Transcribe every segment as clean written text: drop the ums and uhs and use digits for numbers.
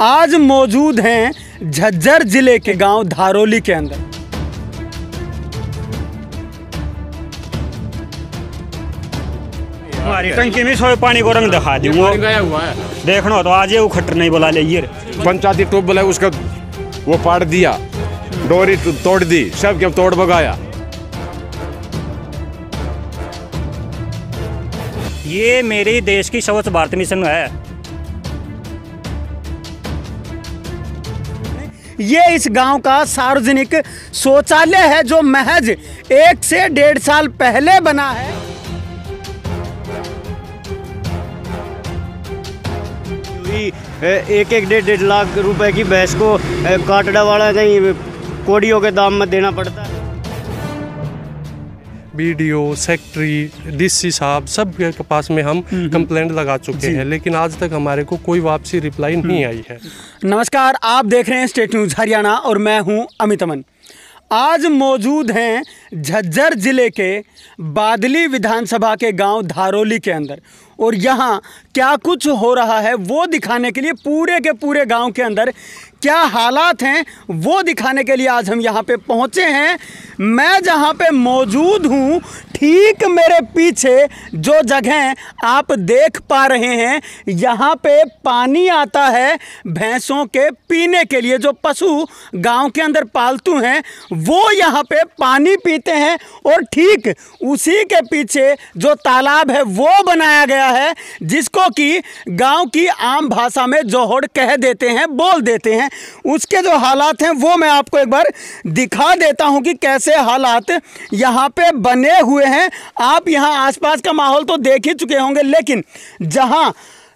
आज मौजूद हैं झज्जर जिले के गांव धारोली के अंदर। हमारी टंकी में सोए पानी को रंग दिखा दी वो गया हुआ है। देखना तो आज ये उखट नहीं बोला ले ये पंचायती ट्यूबवेल है उसका वो पाड़ दिया, डोरी तोड़ दी, सब के तोड़ भगाया। ये मेरे देश की स्वच्छ भारत मिशन है। ये इस गांव का सार्वजनिक शौचालय है जो महज 1 से 1.5 साल पहले बना है। एक 1.5 लाख रुपए की भैंस को काटड़ा वाला कहीं कोड़ियों के दाम में देना पड़ता है। बीडीओ, सेक्रेटरी, डीसी साहब सब के पास में हम कंप्लेंट लगा चुके हैं, लेकिन आज तक हमारे को कोई वापसी रिप्लाई नहीं आई है। नमस्कार, आप देख रहे हैं स्टेट न्यूज़ हरियाणा और मैं हूं अमित अमन। आज मौजूद हैं झज्जर जिले के बादली विधानसभा के गांव धारोली के अंदर, और यहां क्या कुछ हो रहा है वो दिखाने के लिए, पूरे के पूरे गांव के अंदर क्या हालात हैं वो दिखाने के लिए आज हम यहां पे पहुंचे हैं। मैं जहां पे मौजूद हूं, ठीक मेरे पीछे जो जगह आप देख पा रहे हैं, यहां पे पानी आता है भैंसों के पीने के लिए। जो पशु गांव के अंदर पालतू हैं वो यहां पे पानी पीते हैं, और ठीक उसी के पीछे जो तालाब है वो बनाया गया है, जिसको कि गांव की आम भाषा में जोहड़ कह देते हैं, बोल देते हैं। उसके जो हालात हैं वो मैं आपको एक बार दिखा देता हूं कि कैसे हालात यहां पे बने हुए हैं। आप यहां आसपास का माहौल तो देख ही चुके होंगे, लेकिन जहां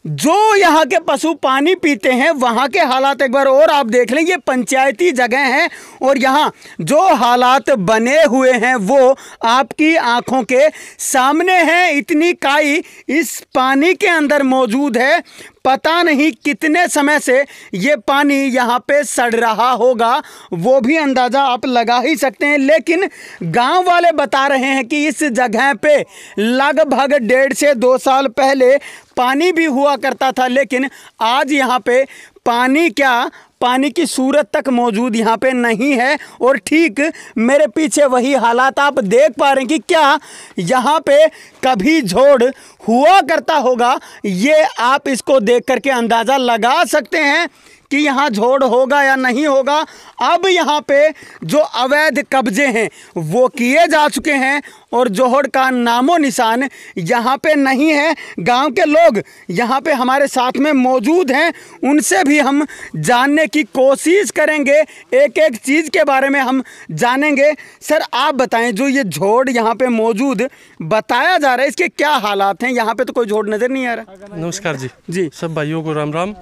जो यहाँ के पशु पानी पीते हैं वहाँ के हालात एक बार और आप देख लें। ये पंचायती जगह है और यहाँ जो हालात बने हुए हैं वो आपकी आंखों के सामने हैं। इतनी काई इस पानी के अंदर मौजूद है, पता नहीं कितने समय से ये पानी यहाँ पे सड़ रहा होगा, वो भी अंदाज़ा आप लगा ही सकते हैं। लेकिन गांव वाले बता रहे हैं कि इस जगह पे लगभग 1.5 से 2 साल पहले पानी भी हुआ करता था, लेकिन आज यहाँ पे पानी क्या, पानी की सूरत तक मौजूद यहाँ पे नहीं है। और ठीक मेरे पीछे वही हालात आप देख पा रहे हैं कि क्या यहाँ पे कभी जोड़ हुआ करता होगा। ये आप इसको देख करके अंदाज़ा लगा सकते हैं कि यहाँ जोड़ होगा या नहीं होगा। अब यहाँ पे जो अवैध कब्जे हैं वो किए जा चुके हैं और जोहड़ का नामो निशान यहाँ पे नहीं है। गांव के लोग यहाँ पे हमारे साथ में मौजूद हैं, उनसे भी हम जानने की कोशिश करेंगे, एक एक चीज़ के बारे में हम जानेंगे। सर आप बताएं, जो ये जोड़ यहाँ पे मौजूद बताया जा रहा है, इसके क्या हालात हैं? यहाँ पे तो कोई जोड़ नज़र नहीं आ रहा। नमस्कार जी। जी सब भाइयों को राम राम।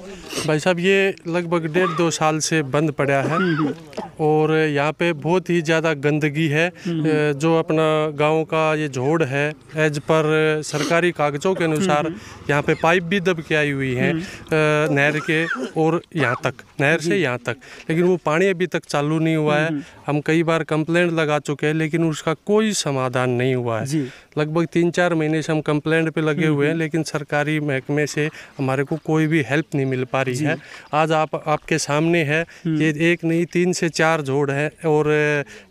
भाई साहब, ये लगभग 1.5-2 साल से बंद पड़ा है और यहाँ पे बहुत ही ज़्यादा गंदगी है। जो अपना गाँव का ये जोड़ है, एज पर सरकारी कागजों के अनुसार यहाँ पे पाइप भी दब के आई हुई है नहर के, और यहाँ तक नहर से यहाँ तक, लेकिन वो पानी अभी तक चालू नहीं हुआ है। हम कई बार कंप्लेंट लगा चुके हैं, लेकिन उसका कोई समाधान नहीं हुआ है। लगभग 3-4 महीने से हम कंप्लेंट पे लगे हुए हैं, लेकिन सरकारी महकमे से हमारे को कोई भी हेल्प नहीं मिल पा रही है। आज आपके सामने है, ये एक नहीं 3 से 4 जोड़ है, और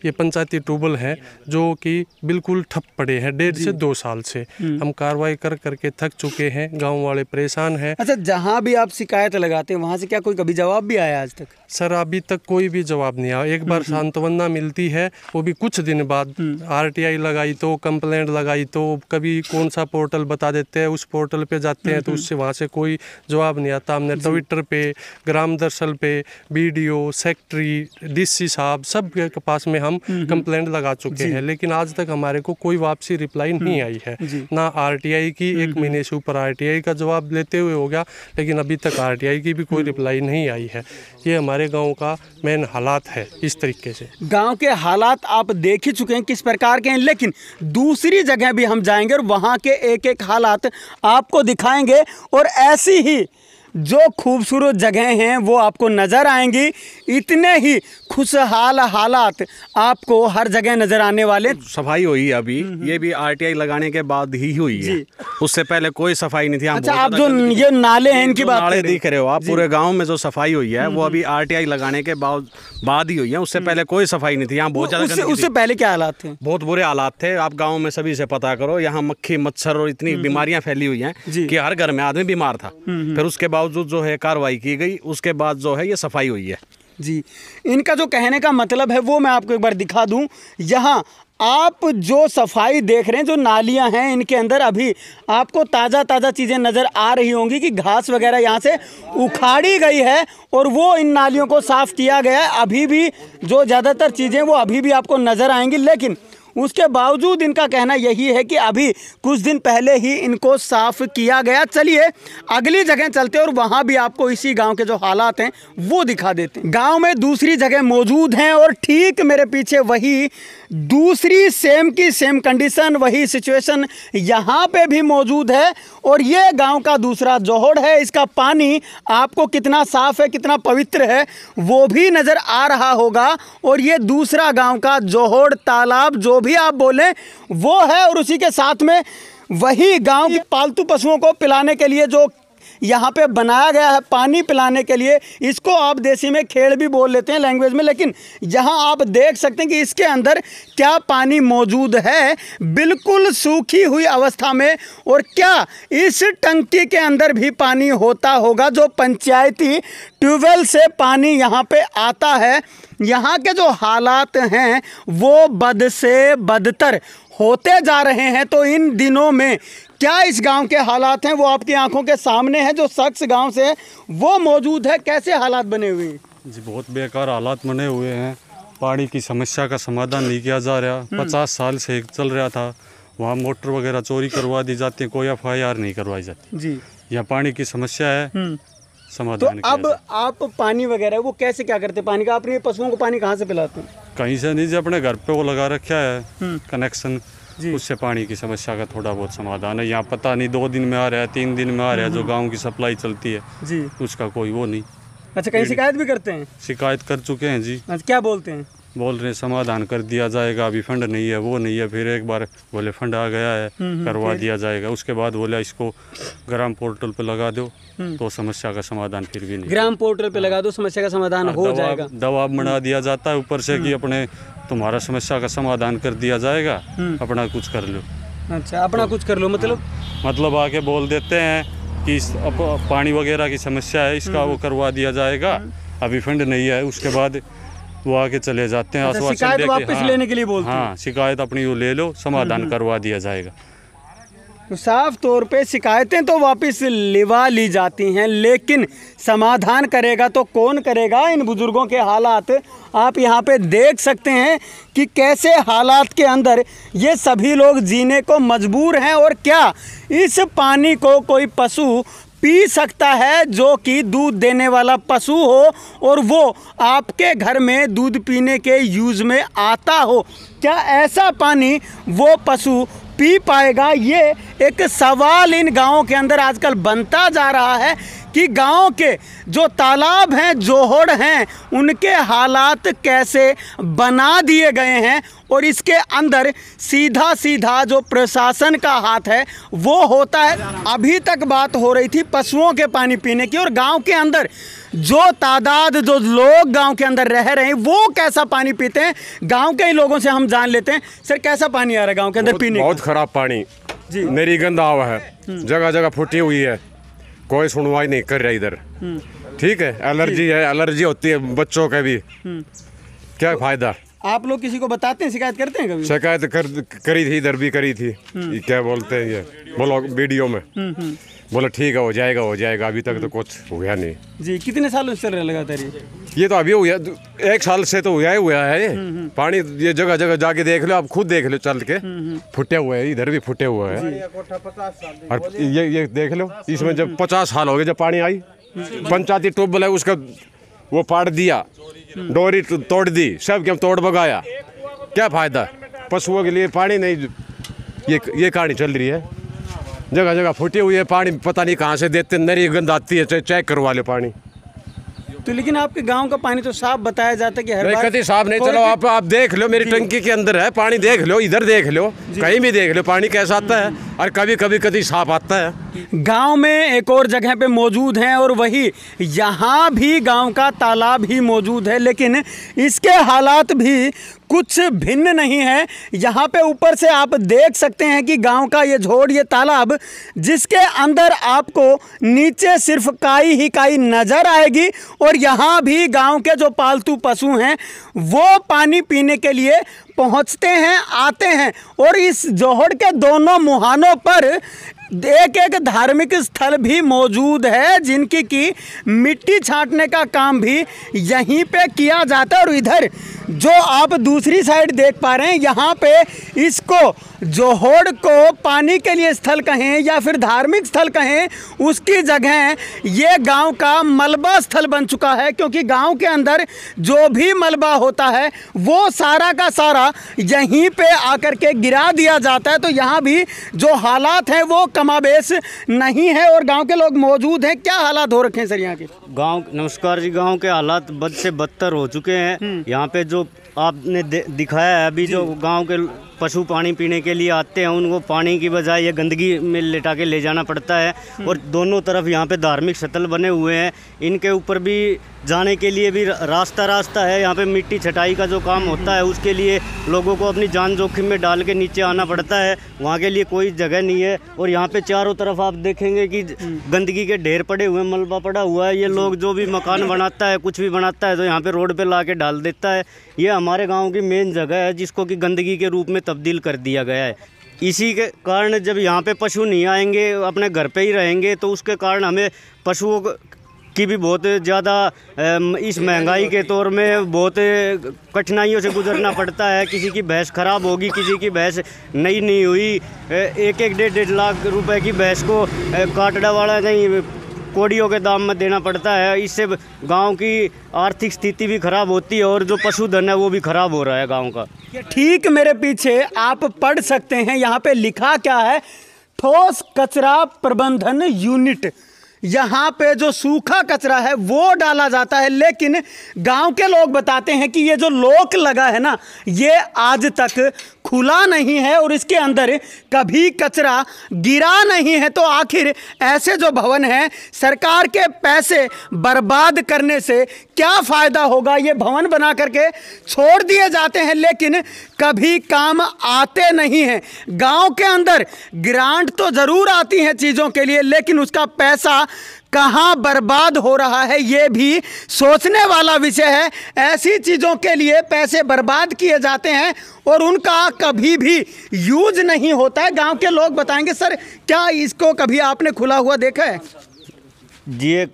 ये पंचायती ट्यूबवेल हैं जो कि बिल्कुल ठप पड़े हैं 1.5 से 2 साल से। हम कार्रवाई कर करके थक चुके हैं, गांव वाले परेशान हैं। अच्छा, जहाँ भी आप शिकायत लगाते हैं वहाँ से क्या कोई कभी जवाब भी आया आज तक? सर अभी तक कोई भी जवाब नहीं आया। एक बार सांत्वना मिलती है, वो भी कुछ दिन बाद। आरटीआई लगाई तो, कंप्लेंट लगाई तो, कभी कौन सा पोर्टल बता देते हैं, उस पोर्टल पे जाते हैं तो उससे वहाँ से कोई जवाब नहीं आता। हमने ट्विटर पे, ग्राम दर्शल पे, बीडीओ, सेक्रेटरी, डीसी साहब सब के पास में हम कंप्लेंट लगा चुके हैं, लेकिन आज तक हमारे को कोई वापसी रिप्लाई नहीं आई है। ना आरटीआई की, 1 महीने से ऊपर आरटीआई का जवाब लेते हुए हो गया, लेकिन अभी तक आरटीआई की भी कोई रिप्लाई नहीं आई है। ये हमारे गांव का मेन हालात है। इस तरीके से गांव के हालात आप देख ही चुके हैं किस प्रकार के हैं, लेकिन दूसरी जगह भी हम जाएंगे और वहां के एक एक हालात आपको दिखाएंगे। और ऐसी ही जो खूबसूरत जगह हैं वो आपको नज़र आएंगी। इतने ही खुशहाल हालात आपको हर जगह नज़र आने वाले। सफाई हुई है अभी, ये भी आरटीआई लगाने के बाद ही हुई है, उससे पहले कोई सफाई नहीं थी। अच्छा, आप जो ये नाले हैं इनकी बात नाले दिख रहे हो आप, पूरे गांव में जो सफाई हुई है वो अभी आरटीआई लगाने के बाद ही हुई है, उससे पहले कोई सफाई नहीं थी। यहाँ बहुत ज्यादा उससे पहले क्या हालात थे? बहुत बुरे हालात थे। आप गाँव में सभी से पता करो, यहाँ मक्खी मच्छर और इतनी बीमारियां फैली हुई हैं कि हर घर में आदमी बीमार था। फिर उसके बावजूद जो है कार्रवाई की गई, उसके बाद जो है ये सफाई हुई है। जी, इनका जो कहने का मतलब है वो मैं आपको एक बार दिखा दूं। यहाँ आप जो सफाई देख रहे हैं, जो नालियां हैं इनके अंदर अभी आपको ताज़ा चीज़ें नज़र आ रही होंगी कि घास वगैरह यहाँ से उखाड़ी गई है और वो इन नालियों को साफ़ किया गया है। अभी भी जो ज़्यादातर चीज़ें वो अभी भी आपको नज़र आएंगी, लेकिन उसके बावजूद इनका कहना यही है कि अभी कुछ दिन पहले ही इनको साफ़ किया गया। चलिए अगली जगह चलते हैं और वहाँ भी आपको इसी गांव के जो हालात हैं वो दिखा देते हैं। गांव में दूसरी जगह मौजूद हैं और ठीक मेरे पीछे वही दूसरी सेम की सेम कंडीशन, वही सिचुएशन यहाँ पे भी मौजूद है। और ये गांव का दूसरा जोहड़ है। इसका पानी आपको कितना साफ़ है, कितना पवित्र है वो भी नज़र आ रहा होगा। और ये दूसरा गांव का जोहड़, तालाब, जो भी आप बोलें वो है। और उसी के साथ में वही गांव के पालतू पशुओं को पिलाने के लिए जो यहाँ पे बनाया गया है, पानी पिलाने के लिए, इसको आप देसी में खेड़ भी बोल लेते हैं लैंग्वेज में, लेकिन यहाँ आप देख सकते हैं कि इसके अंदर क्या पानी मौजूद है, बिल्कुल सूखी हुई अवस्था में। और क्या इस टंकी के अंदर भी पानी होता होगा? जो पंचायती ट्यूबवेल से पानी यहाँ पे आता है। यहाँ के जो हालात हैं वो बद से बदतर होते जा रहे हैं। तो इन दिनों में क्या इस गांव के हालात हैं वो आपकी आंखों के सामने है। जो शख्स गांव से वो मौजूद है, कैसे हालात बने हुए हैं? जी, बहुत बेकार हालात बने हुए हैं। पानी की समस्या का समाधान नहीं किया जा रहा। 50 साल से चल रहा था। वहाँ मोटर वगैरह चोरी करवा दी जाती है, कोई FIR नहीं करवाई जाती जी। यहाँ पानी की समस्या है, समाधान। तो अब आप पानी वगैरह वो कैसे क्या करते? पानी का अपने पशुओं को पानी कहाँ से पिलाते हैं? कहीं से नहीं जी, अपने घर पे वो लगा रखा है कनेक्शन, उससे पानी की समस्या का थोड़ा बहुत समाधान है। यहाँ पता नहीं 2 दिन में आ रहा है, 3 दिन में आ रहा है। जो गांव की सप्लाई चलती है जी, उसका कोई वो नहीं। अच्छा, कहीं शिकायत भी करते हैं? शिकायत कर चुके हैं जी। अच्छा, क्या बोलते हैं? बोल रहे हैं समाधान कर दिया जाएगा, अभी फंड नहीं है, वो नहीं है। फिर एक बार बोले फंड आ गया है, करवा दिया जाएगा। उसके बाद बोला इसको ग्राम पोर्टल पे लगा दो, तो समस्या का समाधान फिर भी नहीं। ग्राम पोर्टल पे लगा दो, समस्या का समाधान हो जाएगा। दबाव बना दिया जाता है ऊपर से कि अपने तुम्हारा समस्या का समाधान कर दिया जाएगा, अपना कुछ कर लो। अच्छा, अपना कुछ कर लो मतलब आके बोल देते हैं कि पानी वगैरह की समस्या है, इसका वो करवा दिया जाएगा, अभी फंड नहीं है। उसके बाद वो आके चले जाते हैं। अच्छा, शिकायत वापस लेने के लिए बोलते हैं। हाँ, शिकायत अपनी वो ले लो, समाधान करवा दिया जाएगा। तो साफ तौर पे शिकायतें तो वापस लिवा ली जाती हैं, लेकिन समाधान करेगा तो कौन करेगा? इन बुजुर्गों के हालात आप यहाँ पे देख सकते हैं कि कैसे हालात के अंदर ये सभी लोग जीने को मजबूर हैं। और क्या इस पानी को कोई पशु पी सकता है जो कि दूध देने वाला पशु हो और वो आपके घर में दूध पीने के यूज़ में आता हो? क्या ऐसा पानी वो पशु पी पाएगा? ये एक सवाल इन गाँवों के अंदर आजकल बनता जा रहा है कि गांव के जो तालाब हैं, जोहड़ हैं, उनके हालात कैसे बना दिए गए हैं। और इसके अंदर सीधा जो प्रशासन का हाथ है वो होता है। अभी तक बात हो रही थी पशुओं के पानी पीने की, और गांव के अंदर जो तादाद, जो लोग गांव के अंदर रह रहे हैं वो कैसा पानी पीते हैं, गांव के ही लोगों से हम जान लेते हैं। सर, कैसा पानी आ रहा है गांव के अंदर पीने? बहुत खराब पानी जी, मेरी गंदा हवा है, जगह जगह फूटी हुई है, कोई सुनवाई नहीं कर रहा इधर। ठीक है, एलर्जी है, एलर्जी होती है बच्चों के भी, क्या फायदा? आप लोग किसी को बताते हैं, शिकायत करते हैं कभी? शिकायत करी थी, इधर भी करी थी। ये क्या बोलते हैं, ये बोलो वीडियो में बोलो ठीक है, हो जाएगा। अभी तक तो कुछ हुआ नहीं जी। कितने सालों से चल रहा लगातार ये तो अभी हुआ 1 साल से तो हुआ है ये पानी। ये जगह जगह जाके देख लो, आप खुद देख लो चल के, फुटे हुए हैं, इधर भी फुटे हुए हैं। और ये देख लो, इसमें जब 50 साल हो गए जब पानी आई, पंचायती ट्यूबवेल है उसका वो पाड़ दिया, डोरी तोड़ दी, सब के तोड़ भगाया, क्या फायदा? पशुओं के लिए पानी नहीं, ये कहानी चल रही है। जगह जगह फूटी हुई है, पानी पता नहीं कहाँ से देते, नरी गंद आती है, चेक करवा लो पानी। तो लेकिन आपके गांव का पानी तो साफ बताया जाता है कि हर बार कभी साफ नहीं। चलो आप देख लो, मेरी टंकी के अंदर है पानी, देख लो, इधर देख लो, कहीं भी देख लो, पानी कैसा आता है, और कभी साफ आता है। गांव में एक और जगह पे मौजूद हैं और वही यहाँ भी गांव का तालाब ही मौजूद है, लेकिन इसके हालात भी कुछ भिन्न नहीं है। यहाँ पे ऊपर से आप देख सकते हैं कि गांव का ये झोड़, ये तालाब, जिसके अंदर आपको नीचे सिर्फ काई ही काई नज़र आएगी, और यहाँ भी गांव के जो पालतू पशु हैं वो पानी पीने के लिए पहुँचते हैं, आते हैं। और इस जोहड़ के दोनों मुहानों पर एक एक धार्मिक स्थल भी मौजूद है, जिनकी की मिट्टी छांटने का काम भी यहीं पे किया जाता है। और इधर जो आप दूसरी साइड देख पा रहे हैं, यहाँ पे इसको जोहड़ को पानी के लिए स्थल कहें या फिर धार्मिक स्थल कहें, उसकी जगह ये गांव का मलबा स्थल बन चुका है, क्योंकि गांव के अंदर जो भी मलबा होता है वो सारा का सारा यहीं पे आकर के गिरा दिया जाता है। तो यहाँ भी जो हालात हैं वो कमाबेश नहीं है, और गांव के लोग मौजूद हैं। क्या हालात हो रखे हैं सर यहाँ के? गांव, नमस्कार जी, गांव के हालात बद से बदतर हो चुके हैं। यहाँ पे जो आपने दिखाया है अभी, जो गांव के पशु पानी पीने के लिए आते हैं, उनको पानी की बजाय ये गंदगी में लेटा के ले जाना पड़ता है। और दोनों तरफ यहाँ पे धार्मिक स्थल बने हुए हैं, इनके ऊपर भी जाने के लिए भी रास्ता है। यहाँ पे मिट्टी छटाई का जो काम होता है, उसके लिए लोगों को अपनी जान जोखिम में डाल के नीचे आना पड़ता है, वहाँ के लिए कोई जगह नहीं है। और यहाँ पे चारों तरफ आप देखेंगे कि गंदगी के ढेर पड़े हुए, मलबा पड़ा हुआ है। ये लोग जो भी मकान बनाता है, कुछ भी बनाता है, तो यहाँ पे रोड पे ला के डाल देता है। ये हमारे गाँव की मेन जगह है, जिसको कि गंदगी के रूप में तब्दील कर दिया गया है। इसी के कारण जब यहाँ पे पशु नहीं आएंगे, अपने घर पे ही रहेंगे, तो उसके कारण हमें पशुओं की भी बहुत ज़्यादा इस महंगाई के तौर में बहुत कठिनाइयों से गुजरना पड़ता है। किसी की भैंस ख़राब होगी, किसी की भैंस नहीं हुई, एक डेढ़ लाख रुपए की भैंस को काटड़ा वाला नहीं, कोड़ियों के दाम में देना पड़ता है। इससे गांव की आर्थिक स्थिति भी खराब होती है, और जो पशुधन है वो भी खराब हो रहा है गांव का। ठीक मेरे पीछे आप पढ़ सकते हैं, यहाँ पे लिखा क्या है, ठोस कचरा प्रबंधन यूनिट। यहाँ पे जो सूखा कचरा है वो डाला जाता है, लेकिन गांव के लोग बताते हैं कि ये जो लॉक लगा है ना, ये आज तक खुला नहीं है और इसके अंदर कभी कचरा गिरा नहीं है। तो आखिर ऐसे जो भवन हैं, सरकार के पैसे बर्बाद करने से क्या फ़ायदा होगा? ये भवन बना करके छोड़ दिए जाते हैं, लेकिन कभी काम आते नहीं हैं। गांव के अंदर ग्रांट तो ज़रूर आती हैं चीज़ों के लिए, लेकिन उसका पैसा कहाँ बर्बाद हो रहा है, ये भी सोचने वाला विषय है। ऐसी चीज़ों के लिए पैसे बर्बाद किए जाते हैं और उनका कभी भी यूज नहीं होता है। गांव के लोग बताएंगे, सर क्या इसको कभी आपने खुला हुआ देखा है? जी,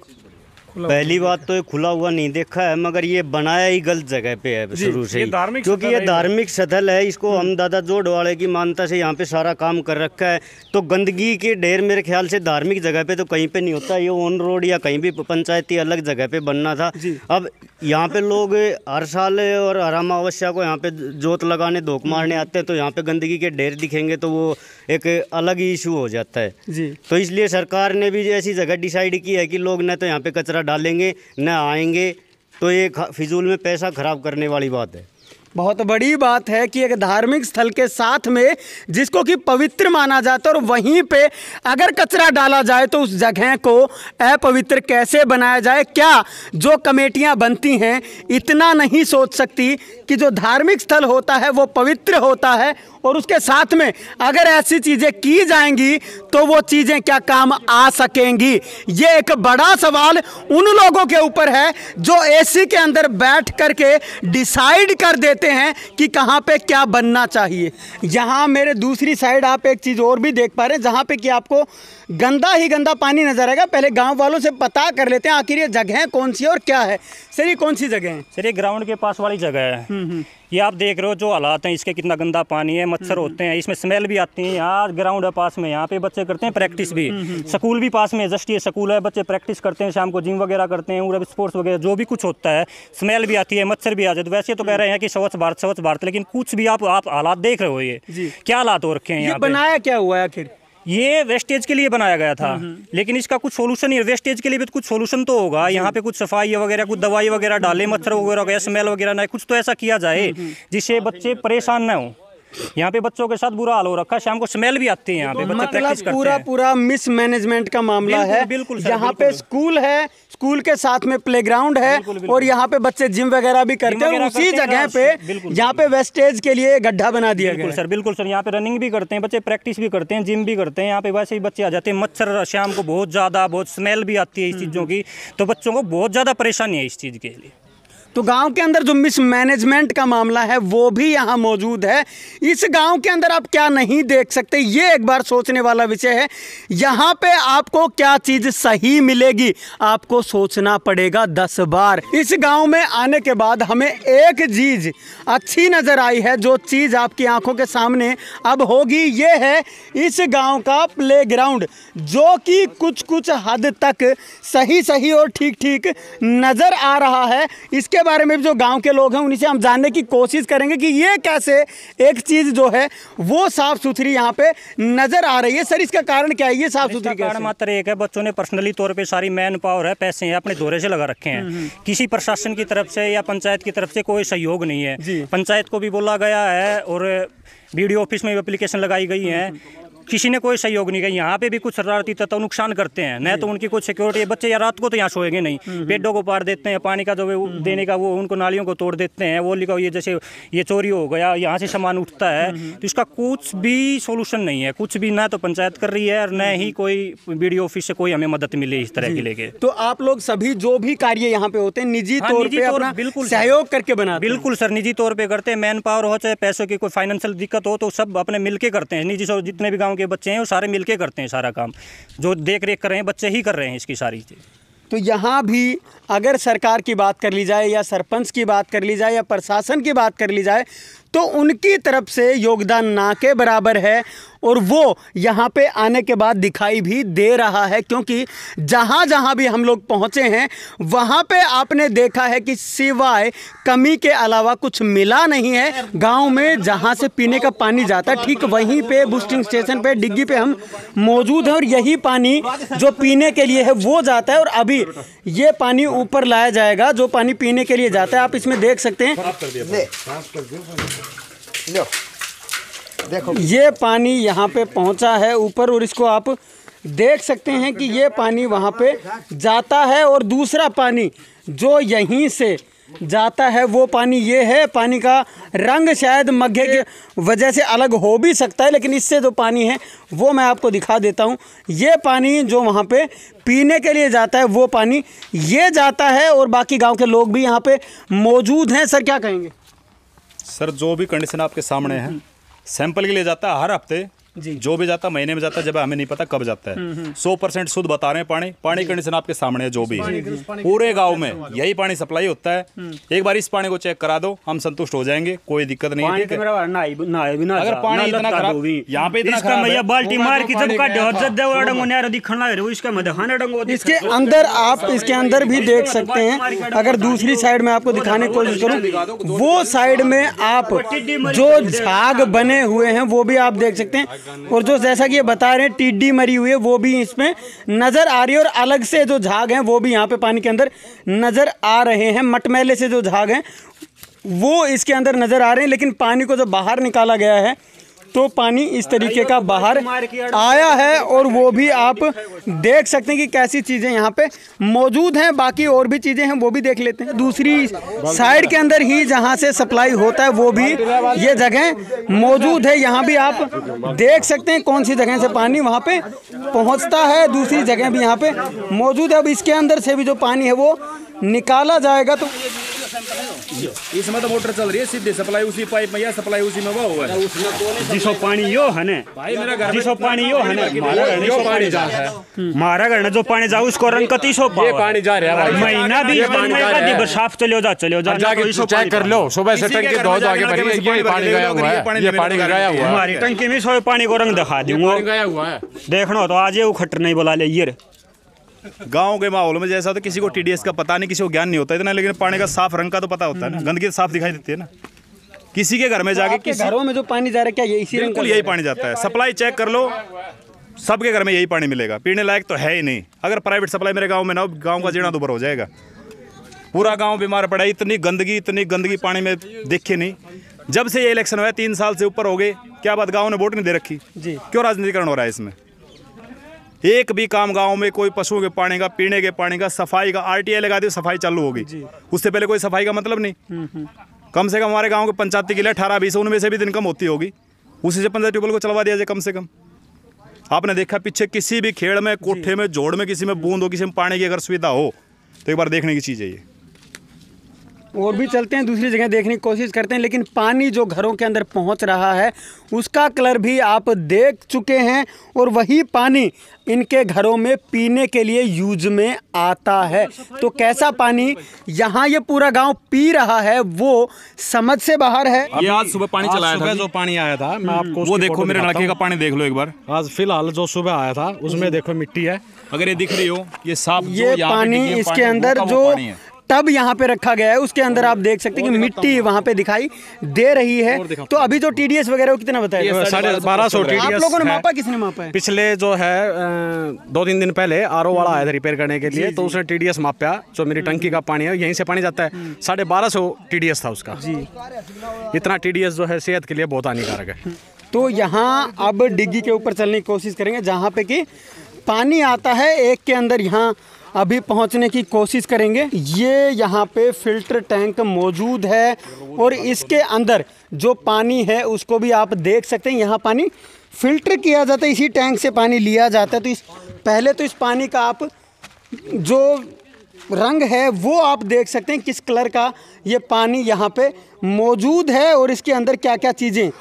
पहली बात तो ये खुला हुआ नहीं देखा है, मगर ये बनाया ही गलत जगह पे है शुरू से ही, क्योंकि ये धार्मिक स्थल है। इसको हम दादा जोड़ वाले की मान्यता से यहाँ पे सारा काम कर रखा है। तो गंदगी के ढेर मेरे ख्याल से धार्मिक जगह पे तो कहीं पे नहीं होता, ये ऑन रोड या कहीं भी पंचायती अलग जगह पे बनना था। अब यहाँ पे लोग हर साल और हर अमावस्या को यहाँ पे जोत लगाने, धोख मारने आते हैं, तो यहाँ पे गंदगी के ढेर दिखेंगे तो वो एक अलग ही इशू हो जाता है जी। तो इसलिए सरकार ने भी ऐसी जगह डिसाइड की है कि लोग न तो यहाँ पे कचरा डालेंगे न आएंगे, तो ये फिजूल में पैसा खराब करने वाली बात है। बहुत बड़ी बात है कि एक धार्मिक स्थल के साथ में जिसको कि पवित्र माना जाता है, और वहीं पे अगर कचरा डाला जाए तो उस जगह को अपवित्र कैसे बनाया जाए? क्या जो कमेटियां बनती हैं इतना नहीं सोच सकती कि जो धार्मिक स्थल होता है वो पवित्र होता है, और उसके साथ में अगर ऐसी चीज़ें की जाएंगी तो वो चीज़ें क्या काम आ सकेंगी? ये एक बड़ा सवाल उन लोगों के ऊपर है जो एसी के अंदर बैठ करके डिसाइड कर देते हैं कि कहाँ पे क्या बनना चाहिए। यहाँ मेरे दूसरी साइड आप एक चीज़ और भी देख पा रहे हैं, जहाँ पे कि आपको गंदा ही गंदा पानी नजर आएगा। पहले गांव वालों से पता कर लेते हैं आखिर ये जगह कौन सी है और क्या है। सर ये कौन सी जगह है? सर ये ग्राउंड के पास वाली जगह है। ये आप देख रहे हो जो हालात हैं इसके, कितना गंदा पानी है, मच्छर होते हैं, इसमें स्मेल भी आती है। यहाँ ग्राउंड है पास में, यहाँ पे बच्चे करते हैं प्रैक्टिस भी। स्कूल भी पास में, जस्ट ये स्कूल है, बच्चे प्रैक्टिस करते हैं, शाम को जिम वगैरह करते हैं, और स्पोर्ट्स वगैरह जो भी कुछ होता है, स्मेल भी आती है, मच्छर भी आ जाते। वैसे तो कह रहे हैं कि स्वच्छ भारत, लेकिन कुछ भी आप हालात देख रहे हो, ये क्या हालात हो रखे हैं। ये बनाया क्या हुआ है आखिर? ये वेस्टेज के लिए बनाया गया था, लेकिन इसका कुछ सोल्यूशन नहीं है। वेस्टेज के लिए भी तो कुछ सोल्यूशन तो होगा, यहाँ पे कुछ सफाई वगैरह, कुछ दवाई वगैरह डाले, मच्छर वगैरह, स्मेल वगैरह ना, कुछ तो ऐसा किया जाए जिससे बच्चे परेशान ना हो। यहाँ पे बच्चों के साथ बुरा हाल हो रखा है, शाम को स्मेल भी आती है यहाँ पे, बच्चे प्रैक्टिस करते हैं। पूरा मिसमैनेजमेंट का मामला है। बिल्कुल सर, यहाँ पे स्कूल है, स्कूल के साथ में प्लेग्राउंड है, और यहाँ पे बच्चे जिम वगैरह भी करते हैं, और उसी जगह पे यहाँ पे वेस्टेज के लिए गड्ढा बना दिया गया है। बिल्कुल सर, यहाँ पे रनिंग भी करते हैं बच्चे, प्रैक्टिस भी करते हैं, जिम भी करते हैं। यहाँ पे वैसे ही बच्चे आ जाते हैं, मच्छर शाम को बहुत ज़्यादा, बहुत स्मेल भी आती है इस चीज़ों की, तो बच्चों को बहुत ज़्यादा परेशानी है इस चीज़ के लिए। तो गांव के अंदर जो मिसमैनेजमेंट का मामला है वो भी यहाँ मौजूद है। इस गांव के अंदर आप क्या नहीं देख सकते, ये एक बार सोचने वाला विषय है। यहाँ पे आपको क्या चीज़ सही मिलेगी, आपको सोचना पड़ेगा 10 बार। इस गांव में आने के बाद हमें एक चीज़ अच्छी नज़र आई है, जो चीज़ आपकी आंखों के सामने अब होगी, ये है इस गांव का प्लेग्राउंड, जो कि कुछ हद तक सही और ठीक नज़र आ रहा है। इसके बारे में जो गांव के लोग हैं उन्हीं से हम जानने की कोशिश करेंगे कि ये कैसे एक चीज जो है वो साफ सुथरी यहाँ पे नजर आ रही है। सर, इसका कारण क्या है, ये साफ सुथरी कारण मात्र एक है, बच्चों ने पर्सनली तौर पे सारी मैन पावर है, पैसे हैं, अपने दौरे से लगा रखे हैं। किसी प्रशासन की तरफ से या पंचायत की तरफ से कोई सहयोग नहीं है। पंचायत को भी बोला गया है और BDO ऑफिस में भी एप्लीकेशन लगाई गई है, किसी ने कोई सहयोग नहीं किया। यहाँ पे भी कुछ शरारती तत्व नुकसान करते हैं, न तो उनकी कुछ सिक्योरिटी है। बच्चे या रात को तो यहाँ सोएंगे नहीं, पेड़ों को पार देते हैं, पानी का जो देने का वो उनको नालियों को तोड़ देते हैं। वो लिखा ये जैसे ये चोरी हो गया, यहाँ से सामान उठता है, तो इसका कुछ भी सोल्यूशन नहीं है, कुछ भी। ना तो पंचायत कर रही है और न ही कोई BDO ऑफिस से कोई हमें मदद मिले इस तरह की लेके। तो आप लोग सभी जो भी कार्य यहाँ पे होते हैं निजी तौर पे अपना बिल्कुल सहयोग करके बनाते हैं? बिल्कुल सर, निजी तौर पे करते हैं। मैन पावर हो चाहे पैसों की कोई फाइनेंशियल दिक्कत हो, तो सब अपने मिलके करते हैं। निजी जितने भी गाँव के बच्चे हैं वो सारे मिलके करते हैं सारा काम, जो देख रेख कर रहे हैं बच्चे ही कर रहे हैं इसकी सारी चीज़। तो यहाँ भी अगर सरकार की बात कर ली जाए या सरपंच की बात कर ली जाए या प्रशासन की बात कर ली जाए, तो उनकी तरफ से योगदान ना के बराबर है, और वो यहाँ पे आने के बाद दिखाई भी दे रहा है। क्योंकि जहाँ जहाँ भी हम लोग पहुँचे हैं वहाँ पे आपने देखा है कि सिवाय कमी के अलावा कुछ मिला नहीं है। गांव में जहाँ से पीने का पानी जाता है, ठीक वहीं पे बूस्टिंग स्टेशन पे डिग्गी पे हम मौजूद हैं, और यही पानी जो पीने के लिए है वो जाता है, और अभी ये पानी ऊपर लाया जाएगा जो पानी पीने के लिए जाता है। आप इसमें देख सकते हैं, देखो ये पानी यहाँ पे पहुँचा है ऊपर, और इसको आप देख सकते हैं कि ये पानी वहाँ पे जाता है, और दूसरा पानी जो यहीं से जाता है वो पानी ये है। पानी का रंग शायद मग्घे की वजह से अलग हो भी सकता है, लेकिन इससे जो पानी है वो मैं आपको दिखा देता हूँ। ये पानी जो वहाँ पे पीने के लिए जाता है वो पानी ये जाता है, और बाकी गांव के लोग भी यहाँ पे मौजूद हैं। सर, क्या कहेंगे? सर, जो भी कंडीशन आपके सामने है, सैंपल के लिए जाता है हर हफ्ते, जो भी जाता है महीने में जाता है, जब हमें नहीं पता कब जाता है। 100% शुद्ध बता रहे हैं पानी कंडीशन आपके सामने है। जो भी पूरे गांव में यही पानी सप्लाई होता है। एक बार इस पानी को चेक करा दो, हम संतुष्ट हो जाएंगे, कोई दिक्कत नहीं है। अगर पानी इतना खराब यहाँ पे इतना खराब है, बाल्टी मार के जब इसके अंदर आप इसके अंदर भी देख सकते हैं। अगर दूसरी साइड में आपको दिखाने की कोशिश करूं, वो साइड में आप जो झाग बने हुए हैं वो भी आप देख सकते हैं, और जो जैसा कि ये बता रहे हैं टिड्डी मरी हुई है वो भी इसमें नज़र आ रही है, और अलग से जो झाग हैं वो भी यहाँ पे पानी के अंदर नज़र आ रहे हैं। मटमैले से जो झाग हैं वो इसके अंदर नज़र आ रहे हैं, लेकिन पानी को जब बाहर निकाला गया है तो पानी इस तरीके का बाहर आया है, और वो भी आप देख सकते हैं कि कैसी चीज़ें यहाँ पे मौजूद हैं। बाकी और भी चीज़ें हैं वो भी देख लेते हैं। दूसरी साइड के अंदर ही जहाँ से सप्लाई होता है वो भी ये जगह मौजूद है। यहाँ भी आप देख सकते हैं कौन सी जगह से पानी वहाँ पे पहुँचता है। दूसरी जगह भी यहाँ पे मौजूद है। अब इसके अंदर से भी जो पानी है वो निकाला जाएगा। तो इसमें तो मोटर चल रही है, सीधे सप्लाई उसी पाइप में या सप्लाई उसी में हुआ है। जिसो पानी यो है ने भाई, मेरा घर जिसो पानी यो है ने यो पानी जा रहा है, मारा घर जो पानी जाओ उसको रंग कती सो ये पानी जा रहा है। महीना भी साफ चलो जा जाके चेक कर लो, सुबह से टंकी धो आगे भरी है, ये पानी गया हुआ है, ये पानी गया हुआ है। हमारी टंकी में सो पानी को रंग दिखा दूंगा, गया हुआ है। देखना तो आज ये उखट नहीं बुला ले। ये गांव के माहौल में जैसा तो किसी को TDS का पता नहीं, किसी को ज्ञान नहीं होता इतना, लेकिन पानी का साफ रंग का तो पता होता है ना, गंदगी साफ दिखाई देती है ना। किसी के घर में जाके, किसी घरों में जो पानी जा रहा है क्या ये इसी रंग का? बिल्कुल यही पानी जाता है। सप्लाई चेक कर लो, सबके घर में यही पानी मिलेगा, पीने लायक तो है ही नहीं। अगर प्राइवेट सप्लाई मेरे गांव में ना, गांव का जीना दुबर हो जाएगा। पूरा गांव बीमार पड़ा है, इतनी गंदगी पानी में दिखे नहीं। जब से ये इलेक्शन हुआ 3 साल से ऊपर हो गए, क्या बात गांव ने वोट नहीं दे रखी जी? क्यों राजनीतिकरण हो रहा है इसमें? एक भी काम गांव में कोई पशुओं के पानी का, पीने के पानी का, सफाई का RTI लगा दी, सफाई चालू होगी। उससे पहले कोई सफाई का मतलब नहीं। कम से कम हमारे गांव के पंचायती के लिए 18-20 उनमें से भी दिन कम होती होगी, उसी से 15 ट्यूबवेल को चलवा दिया जाए कम से कम। आपने देखा पीछे किसी भी खेड़ में, कोठे में, जोड़ में, किसी में बूंद हो, किसी में पानी की अगर सुविधा हो तो एक बार देखने की चीज़ है ये। और भी चलते हैं, दूसरी जगह देखने की कोशिश करते हैं, लेकिन पानी जो घरों के अंदर पहुंच रहा है उसका कलर भी आप देख चुके हैं, और वही पानी इनके घरों में पीने के लिए यूज में आता है। तो कैसा पानी यहाँ ये पूरा गांव पी रहा है वो समझ से बाहर है। ये आज सुबह पानी चलाया था, जो पानी आया था, मैं आपको वो देखो, मेरे नलके का पानी देख लो एक बार। आज फिलहाल जो सुबह आया था उसमें देखो मिट्टी है, अगर ये दिख रही हो, ये साफ ये पानी इसके अंदर जो टब यहाँ पे रखा गया है उसके अंदर आप देख सकते हैं कि मिट्टी वहाँ पे दिखाई दे रही है। तो अभी जो TDS वगैरह वो कितना बताया? 1250 TDS। आप लोगों ने मापा, किसने मापा है? पिछले जो है 2-3 दिन पहले RO वाला आया था रिपेयर करने के लिए, तो उसने TDS मापा। जो मेरी टंकी का पानी है यहीं से पानी जाता है, 1250 TDS था उसका जी। इतना TDS जो है सेहत के लिए बहुत हानिकारक है। तो यहाँ अब डिग्गी के ऊपर चलने की कोशिश करेंगे जहाँ पे कि पानी आता है, एक के अंदर यहाँ अभी पहुंचने की कोशिश करेंगे। ये यहाँ पे फिल्टर टैंक मौजूद है और इसके अंदर जो पानी है उसको भी आप देख सकते हैं। यहाँ पानी फिल्टर किया जाता है, इसी टैंक से पानी लिया जाता है। तो पहले तो इस पानी का आप जो रंग है वो आप देख सकते हैं, किस कलर का ये पानी यहाँ पे मौजूद है, और इसके अंदर क्या क्या चीज़ें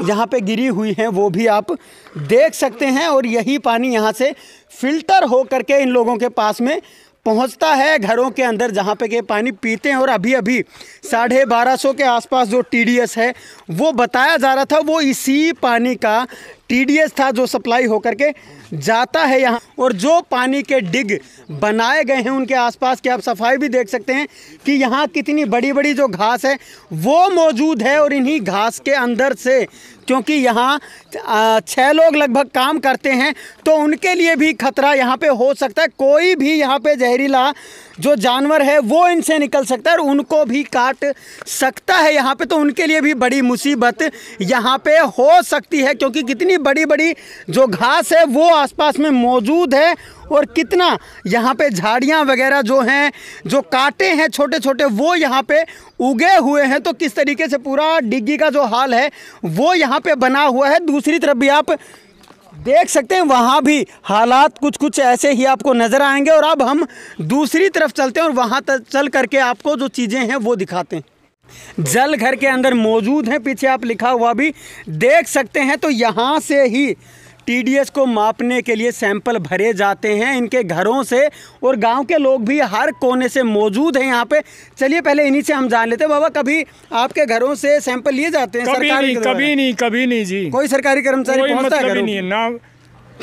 यहाँ पे गिरी हुई हैं वो भी आप देख सकते हैं। और यही पानी यहाँ से फिल्टर हो करके इन लोगों के पास में पहुँचता है घरों के अंदर, जहाँ पे के पानी पीते हैं। और अभी 1250 के आसपास जो TDS है वो बताया जा रहा था, वो इसी पानी का TDS था जो सप्लाई होकर के जाता है यहाँ। और जो पानी के डिग बनाए गए हैं उनके आसपास की आप सफाई भी देख सकते हैं कि यहाँ कितनी बड़ी बड़ी जो घास है वो मौजूद है। और इन्हीं घास के अंदर से, क्योंकि यहाँ 6 लोग लगभग काम करते हैं, तो उनके लिए भी खतरा यहाँ पे हो सकता है। कोई भी यहाँ पे जहरीला जो जानवर है वो इनसे निकल सकता है और उनको भी काट सकता है यहाँ पे। तो उनके लिए भी बड़ी मुसीबत यहाँ पे हो सकती है, क्योंकि कितनी बड़ी बड़ी जो घास है वो आसपास में मौजूद है, और कितना यहाँ पे झाड़ियाँ वगैरह जो हैं, जो कांटे हैं छोटे छोटे, वो यहाँ पे उगे हुए हैं। तो किस तरीके से पूरा डिग्गी का जो हाल है वो यहाँ पे बना हुआ है। दूसरी तरफ भी आप देख सकते हैं, वहाँ भी हालात कुछ ऐसे ही आपको नज़र आएंगे। और अब हम दूसरी तरफ चलते हैं और वहाँ तक चल करके आपको जो चीज़ें हैं वो दिखाते हैं। जल घर के अंदर मौजूद हैं, पीछे आप लिखा हुआ भी देख सकते हैं। तो यहाँ से ही TDS को मापने के लिए सैंपल भरे जाते हैं इनके घरों से, और गांव के लोग भी हर कोने से मौजूद हैं यहाँ पे। चलिए पहले इन्हीं से हम जान लेते हैं। बाबा, कभी आपके घरों से सैंपल लिए जाते हैं? कभी नहीं जी। कोई सरकारी कर्मचारी पहुंचता है घरों? नहीं है ना,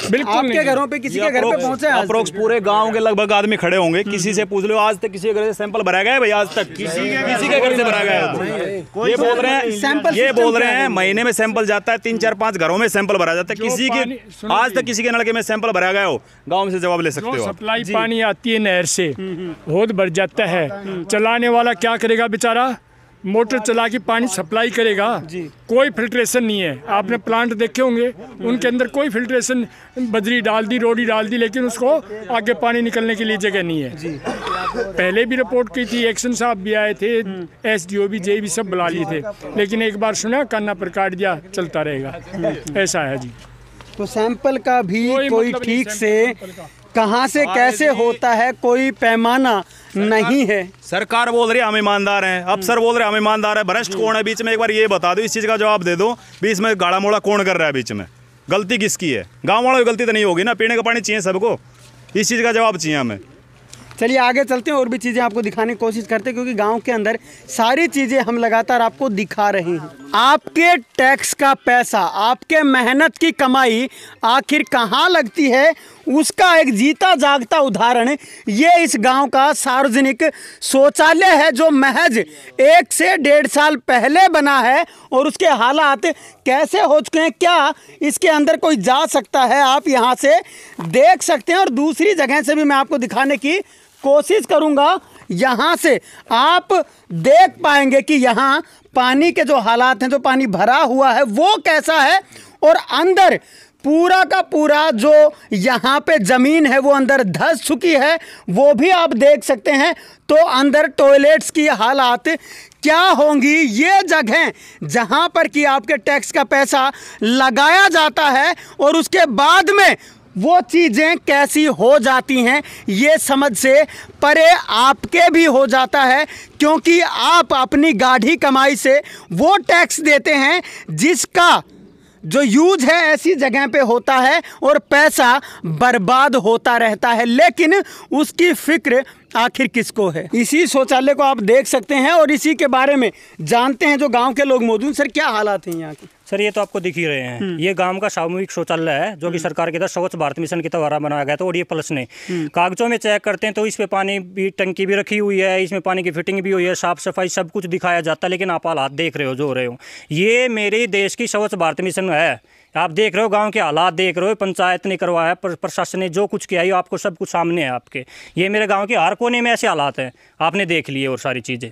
बिल्कुल आपके घरों पे किसी के घर पे पहुंचे? अप्रोक्स पूरे गांव के लगभग आदमी खड़े होंगे, किसी से पूछ लो आज तक किसी के घर से सैंपल भरा गया है भाई? आज तक किसी के घर से भरा गया है? ये बोल रहे हैं महीने में सैंपल जाता है, 3-4-5 घरों में सैंपल भरा जाता है। किसी के आज तक किसी के नलके में सैंपल भरा गया हो? गाँव में से जवाब ले सकते हो। सप्लाई पानी आती है नहर से, बहुत भर जाता है। चलाने वाला क्या करेगा बेचारा? मोटर चला के पानी सप्लाई करेगा। कोई फिल्ट्रेशन नहीं है। आपने प्लांट देखे होंगे, उनके अंदर कोई फिल्ट्रेशन, बजरी डाल दी, रोड़ी डाल दी, लेकिन उसको आगे पानी निकलने के लिए जगह नहीं है। पहले भी रिपोर्ट की थी, एक्शन साहब भी आए थे, SDO भी, JE भी सब बुला लिए थे, लेकिन एक बार सुना कान्ना पर काट दिया, चलता रहेगा, ऐसा है जी। तो सैंपल का भी कोई ठीक से कहाँ से कैसे होता है कोई पैमाना नहीं है। सरकार बोल रही है हम ईमानदार हैं, अफसर बोल रहे हैं हम ईमानदार हैं। भ्रष्ट कौन है बीच में? एक बार ये बता दो, इस चीज़ का जवाब दे दो। बीच में गाड़ा मोड़ा कौन कर रहा है? बीच में गलती किसकी है? गाँव वालों की गलती तो नहीं होगी ना? पीने का पानी चाहिए सबको, इस चीज़ का जवाब चाहिए हमें। चलिए आगे चलते हैं और भी चीज़ें आपको दिखाने की कोशिश करते हैं, क्योंकि गांव के अंदर सारी चीज़ें हम लगातार आपको दिखा रहे हैं। आपके टैक्स का पैसा, आपके मेहनत की कमाई आखिर कहाँ लगती है उसका एक जीता जागता उदाहरण ये इस गांव का सार्वजनिक शौचालय है, जो महज 1 से 1.5 साल पहले बना है। और उसके हालात कैसे हो चुके हैं, क्या इसके अंदर कोई जा सकता है, आप यहाँ से देख सकते हैं। और दूसरी जगह से भी मैं आपको दिखाने की कोशिश करूँगा। यहाँ से आप देख पाएंगे कि यहाँ पानी के जो हालात हैं, जो पानी भरा हुआ है वो कैसा है। और अंदर पूरा का पूरा जो यहाँ पे ज़मीन है वो अंदर धंस चुकी है, वो भी आप देख सकते हैं। तो अंदर टॉयलेट्स की हालात क्या होंगी, ये जगह जहाँ पर कि आपके टैक्स का पैसा लगाया जाता है और उसके बाद में वो चीज़ें कैसी हो जाती हैं, ये समझ से परे आपके भी हो जाता है। क्योंकि आप अपनी गाढ़ी कमाई से वो टैक्स देते हैं जिसका जो यूज है ऐसी जगह पे होता है और पैसा बर्बाद होता रहता है। लेकिन उसकी फिक्र आखिर किसको है। इसी शौचालय को आप देख सकते हैं और इसी के बारे में जानते हैं जो गांव के लोग मौजूद। सर क्या हालात हैं यहाँ के? सर ये तो आपको दिख ही रहे हैं, ये गांव का सामूहिक शौचालय है जो कि सरकार के तरफ स्वच्छ भारत मिशन के द्वारा बनाया गया था। और ये प्लस ने कागजों में चेक करते हैं तो इस पे पानी भी टंकी भी रखी हुई है, इसमें पानी की फिटिंग भी हुई है, साफ सफाई सब कुछ दिखाया जाता है। लेकिन आप हालात देख रहे हो जो हो रहे हो, ये मेरे देश की स्वच्छ भारत मिशन है। आप देख रहे हो गांव के हालात देख रहे हो, पंचायत ने करवाया, प्रशासन ने जो कुछ किया ये आपको सब कुछ सामने है आपके। ये मेरे गांव के हर कोने में ऐसे हालात हैं, आपने देख लिए और सारी चीज़ें।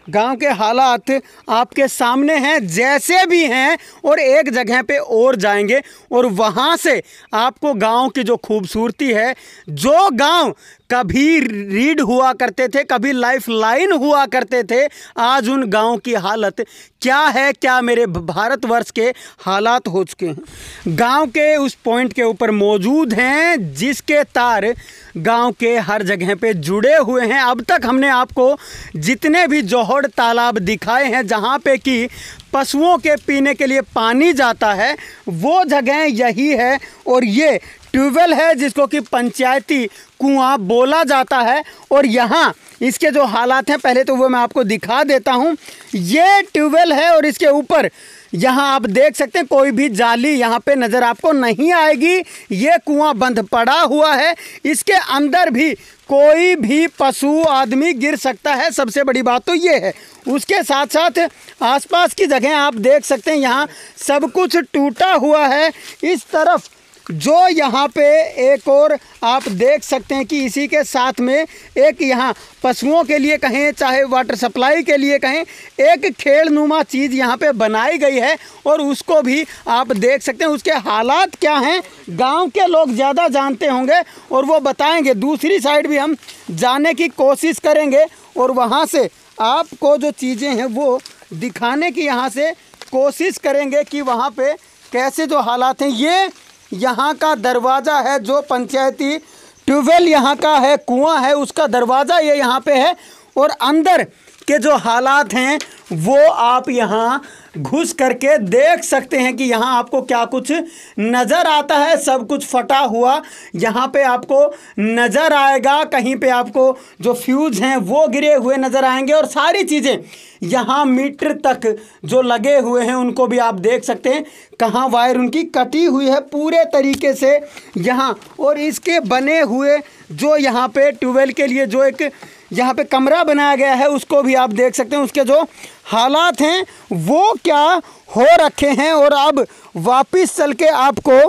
गांव के हालात आपके सामने हैं जैसे भी हैं। और एक जगह पे और जाएंगे और वहाँ से आपको गांव की जो खूबसूरती है, जो गांव कभी रीढ़ हुआ करते थे, कभी लाइफ लाइन हुआ करते थे, आज उन गाँव की हालत क्या है, क्या मेरे भारतवर्ष के हालात हो चुके हैं। गांव के उस पॉइंट के ऊपर मौजूद हैं जिसके तार गांव के हर जगह पे जुड़े हुए हैं। अब तक हमने आपको जितने भी जोहड़ तालाब दिखाए हैं जहां पे कि पशुओं के पीने के लिए पानी जाता है, वो जगह यही है। और ये ट्यूबवेल है जिसको कि पंचायती कुआं बोला जाता है। और यहाँ इसके जो हालात हैं पहले तो वो मैं आपको दिखा देता हूँ। ये ट्यूबवेल है और इसके ऊपर यहाँ आप देख सकते हैं कोई भी जाली यहाँ पे नज़र आपको नहीं आएगी। ये कुआं बंद पड़ा हुआ है, इसके अंदर भी कोई भी पशु आदमी गिर सकता है, सबसे बड़ी बात तो ये है। उसके साथ साथ आसपास की जगह आप देख सकते हैं यहाँ सब कुछ टूटा हुआ है। इस तरफ जो यहाँ पे एक और आप देख सकते हैं कि इसी के साथ में एक यहाँ पशुओं के लिए कहें चाहे वाटर सप्लाई के लिए कहें, एक खेलनुमा चीज़ यहाँ पे बनाई गई है और उसको भी आप देख सकते हैं। उसके हालात क्या हैं गांव के लोग ज़्यादा जानते होंगे और वो बताएंगे। दूसरी साइड भी हम जाने की कोशिश करेंगे और वहाँ से आपको जो चीज़ें हैं वो दिखाने की यहाँ से कोशिश करेंगे कि वहाँ पे कैसे जो हालात हैं। ये यहाँ का दरवाज़ा है जो पंचायती ट्यूबवेल यहाँ का है, कुआं है, उसका दरवाज़ा ये यहाँ पे है। और अंदर के जो हालात हैं वो आप यहाँ घुस करके देख सकते हैं कि यहाँ आपको क्या कुछ नज़र आता है। सब कुछ फटा हुआ यहाँ पे आपको नज़र आएगा, कहीं पे आपको जो फ्यूज़ हैं वो गिरे हुए नज़र आएंगे और सारी चीज़ें यहाँ मीटर तक जो लगे हुए हैं उनको भी आप देख सकते हैं। कहाँ वायर उनकी कटी हुई है पूरे तरीके से यहाँ। और इसके बने हुए जो यहाँ पे ट्यूबवेल के लिए जो एक यहाँ पे कमरा बनाया गया है उसको भी आप देख सकते हैं। उसके जो हालात हैं वो क्या हो रखे हैं। और अब वापस चल के आपको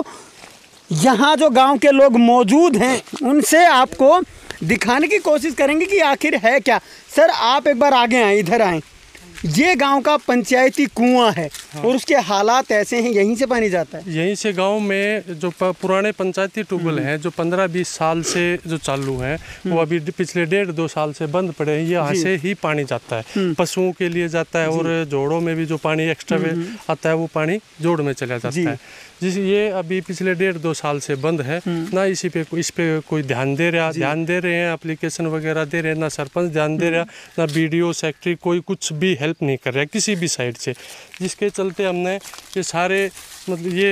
यहाँ जो गांव के लोग मौजूद हैं उनसे आपको दिखाने की कोशिश करेंगे कि आखिर है क्या। सर आप एक बार आगे आएँ, इधर आएँ। ये गांव का पंचायती कुआं है और उसके हालात ऐसे हैं, यहीं से पानी जाता है। यहीं से गांव में जो पुराने पंचायती ट्यूबवेल हैं जो 15-20 साल से जो चालू हैं वो अभी पिछले 1.5-2 साल से बंद पड़े हैं। यहाँ से ही पानी जाता है, पशुओं के लिए जाता है और जोड़ों में भी जो पानी एक्स्ट्रा आता है वो पानी जोड़ में चला जाता है। जिस ये अभी पिछले 1.5-2 साल से बंद है ना। इस पे कोई ध्यान दे रहे हैं, एप्लीकेशन वगैरह दे रहे हैं, ना सरपंच ध्यान दे रहा, ना BDO सेक्रेटरी, कोई कुछ भी हेल्प नहीं कर रहा है किसी भी साइड से। जिसके चलते हमने ये सारे मतलब ये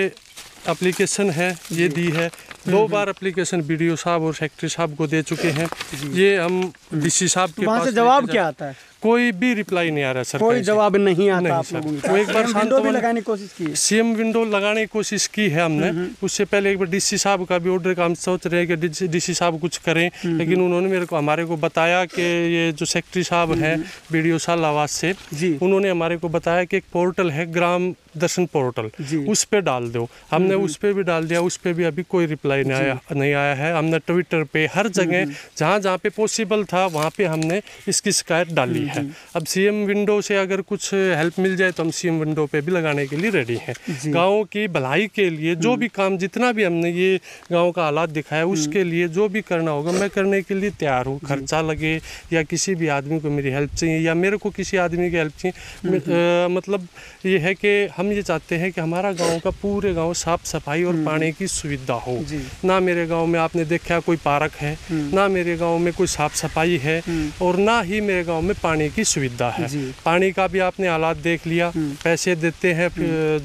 एप्लीकेशन है ये दी है 2 बार एप्लीकेशन बीडीओ साहब और सेक्रेटरी साहब को दे चुके हैं। ये हम डीसी साहब के वहाँ पास से जवाब क्या आता है? कोई भी रिप्लाई नहीं आ रहा सर, कोई जवाब नहीं आता नहीं आप सर। लोगों को? वो एक बार विंडो भी लगाने की कोशिश की? सीएम विंडो लगाने की कोशिश की है हमने। उससे पहले एक बार डीसी साहब का भी ऑर्डर का हम सोच रहे हैं कि डीसी साहब कुछ करें, लेकिन उन्होंने हमारे को बताया कि ये जो सेक्रेटरी साहब हैं बीडीओ सालावास से, उन्होंने हमारे को बताया कि एक पोर्टल है ग्राम दर्शन पोर्टल, उस पे डाल दो। हमने उस पे भी डाल दिया, उस पे भी अभी कोई रिप्लाई नहीं आया है। हमने ट्विटर पे हर जगह जहाँ जहाँ पे पॉसिबल था वहाँ पे हमने इसकी शिकायत डाली है। अब सीएम विंडो से अगर कुछ हेल्प मिल जाए तो हम सीएम विंडो पे भी लगाने के लिए रेडी हैं। गाँव की भलाई के लिए जो भी काम, जितना भी हमने ये गाँव का हालात दिखाया उसके लिए जो भी करना होगा मैं करने के लिए तैयार हूँ। खर्चा लगे या किसी भी आदमी को मेरी हेल्प चाहिए या मेरे को किसी आदमी की हेल्प चाहिए, मतलब ये है कि हम ये चाहते हैं कि हमारा गांव का पूरे गांव साफ सफाई और पानी की सुविधा हो। ना मेरे गांव में आपने देखा कोई पार्क है, ना मेरे गांव में कोई साफ सफाई है, और ना ही मेरे गांव में पानी की सुविधा है। पानी का भी आपने हालात देख लिया, पैसे देते हैं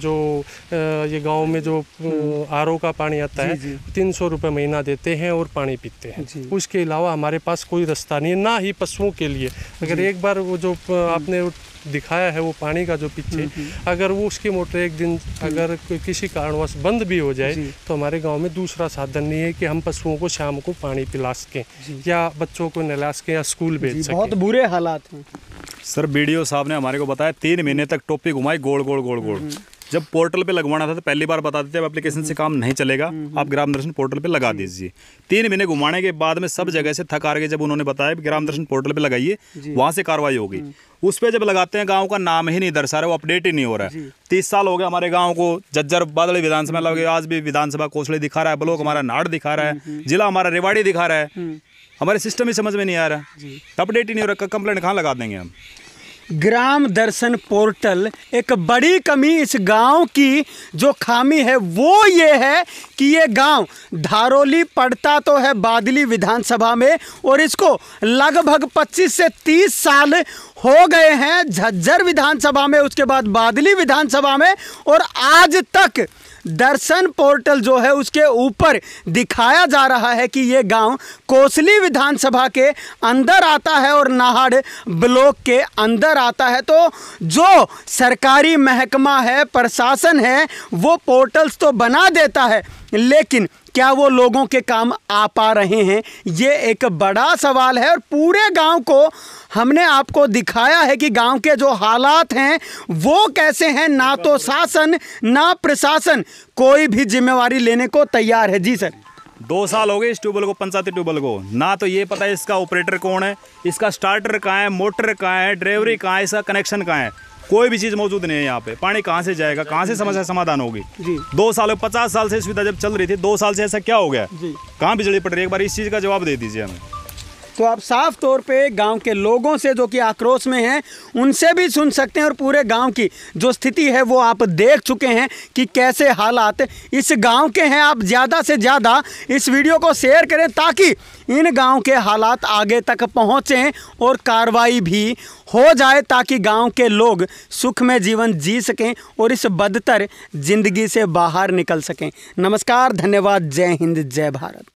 जो ये गांव में जो आरओ का पानी आता है 300 रुपये महीना देते हैं और पानी पीते हैं। उसके अलावा हमारे पास कोई रास्ता नहीं है, ना ही पशुओं के लिए। अगर एक बार वो जो आपने दिखाया है वो पानी का जो पीछे, अगर वो उसकी मोटर एक दिन अगर किसी कारणवश बंद भी हो जाए तो हमारे गांव में दूसरा साधन नहीं है कि हम पशुओं को शाम को पानी पिला सकें या बच्चों को नहला सकें या स्कूल भेज सकें। बहुत बुरे हालात हैं सर। बीडीओ साहब ने हमारे को बताया 3 महीने तक टोपी घुमाई गोल गोल गोल गोल। जब पोर्टल पे लगवाना था तो पहली बार बता देते अब एप्लीकेशन से काम नहीं चलेगा, आप ग्राम दर्शन पोर्टल पे लगा दीजिए। 3 महीने घुमाने के बाद में सब जगह से थक हार के जब उन्होंने बताया ग्राम दर्शन पोर्टल पे लगाइए, वहाँ से कार्रवाई होगी। उस पर जब लगाते हैं गांव का नाम ही नहीं दर्शा रहा, वो अपडेट ही नहीं हो रहा है। 30 साल हो गए हमारे गांव को। झज्जर बादली विधानसभा लगे, आज भी विधानसभा कोसले दिखा रहा है, ब्लॉक हमारा नाड़ दिखा रहा है, जिला हमारा रेवाड़ी दिखा रहा है। हमारे सिस्टम ही समझ में नहीं आ रहा, अपडेट ही नहीं हो रहा। कंप्लेंट कहाँ लगा देंगे हम? ग्राम दर्शन पोर्टल एक बड़ी कमी इस गांव की जो खामी है वो ये है कि ये गांव धारोली पड़ता तो है बादली विधानसभा में, और इसको लगभग 25 से 30 साल हो गए हैं झज्जर विधानसभा में, उसके बाद बादली विधानसभा में, और आज तक दर्शन पोर्टल जो है उसके ऊपर दिखाया जा रहा है कि ये गांव कोसली विधानसभा के अंदर आता है और नाहड़ ब्लॉक के अंदर आता है। तो जो सरकारी महकमा है, प्रशासन है, वो पोर्टल्स तो बना देता है, लेकिन क्या वो लोगों के काम आ पा रहे हैं, ये एक बड़ा सवाल है। और पूरे गांव को हमने आपको दिखाया है कि गांव के जो हालात हैं वो कैसे हैं। ना तो शासन ना प्रशासन कोई भी जिम्मेवारी लेने को तैयार है। जी सर। 2 साल हो गए इस ट्यूबवेल को, पंचायती ट्यूबवेल को। ना तो ये पता है इसका ऑपरेटर कौन है, इसका स्टार्टर कहाँ है, मोटर कहाँ है, ड्राइवरी कहाँ है, इसका कनेक्शन कहाँ है, कोई भी चीज़ मौजूद नहीं है यहाँ पे। पानी कहाँ से जाएगा, कहाँ से समस्या समाधान होगी? 2 साल 50 साल से सुविधा जब चल रही थी, 2 साल से ऐसा क्या हो गया, कहाँ बिजली पड़ रही है? एक बार इस चीज़ का जवाब दे दीजिए हमें। तो आप साफ तौर पे गांव के लोगों से जो कि आक्रोश में हैं उनसे भी सुन सकते हैं, और पूरे गांव की जो स्थिति है वो आप देख चुके हैं कि कैसे हालात इस गांव के हैं। आप ज़्यादा से ज़्यादा इस वीडियो को शेयर करें ताकि इन गांव के हालात आगे तक पहुंचें और कार्रवाई भी हो जाए, ताकि गांव के लोग सुख में जीवन जी सकें और इस बदतर जिंदगी से बाहर निकल सकें। नमस्कार, धन्यवाद, जय हिंद, जय भारत।